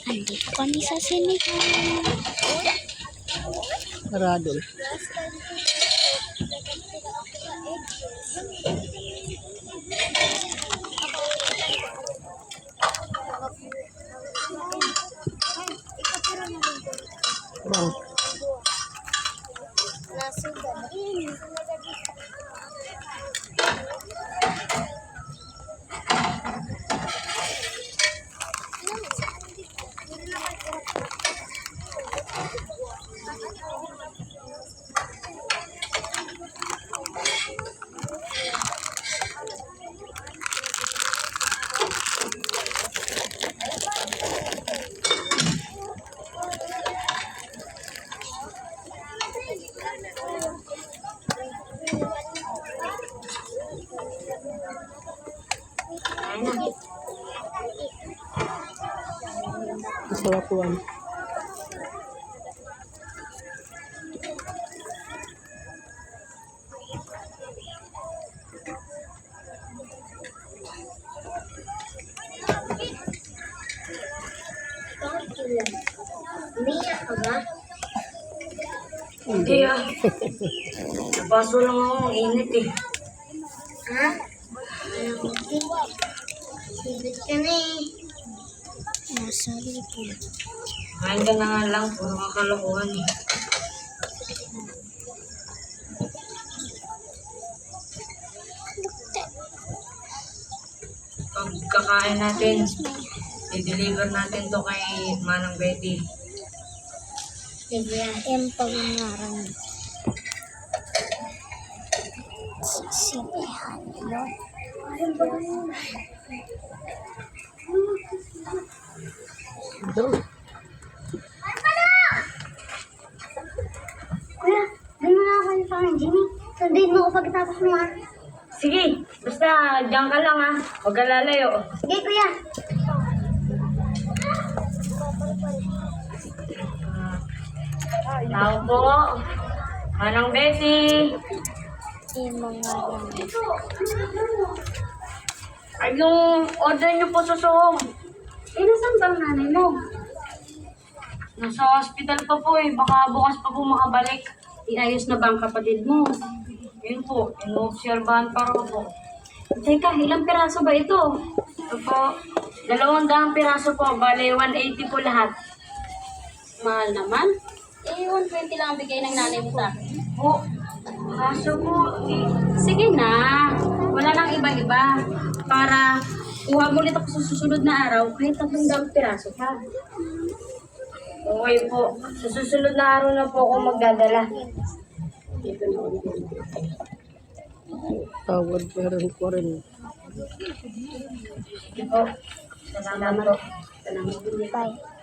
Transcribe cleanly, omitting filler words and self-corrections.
Andito kami sa sinihan. Radol. Bang. Masarap po yan. Umiyak ka ba? Hindi ah. Baso lang ako, ang init eh. Ha? Sibit ka na eh. Nasa lipod. Kain ka na nga lang, puro kakalokohan eh. Pag kakain natin, i-deliver natin to kay Manang Betty. Sige, yung pagungaran. Sinihan mo. Kuya, doon na ako sa akin, Jimmy. Sundayin mo ako pagkatapos mo ha. Sige, basta diyan ka lang ah. Huwag ka lalayo. Sige, kuya. Tao po. Manang Betty. Yung mga lang. Ay, yung order niyo po susuong. Eh, nasan bang nanay mo? Nasa hospital pa po eh. Baka bukas pa po makabalik. Inayos na ba ang kapatid mo? Yun po, inoobserbahan pa rin po. Teka, ilang piraso ba ito? Ito po, 200 piraso po. Bale, 180 po lahat. Mahal naman. Eh, 120 lang ang bigay ng nanay mo sa akin. Po, kaso po, Sige na. Wala nang iba-iba. Para kuha mo ulit ako sa susunod na araw kahit 300 piraso pa. okay po. Sa susunod na araw na po ako magdadala. Dito na ulit. Tawad pa rin ko rin. Sige po. Salamat po. Salamat. Bye.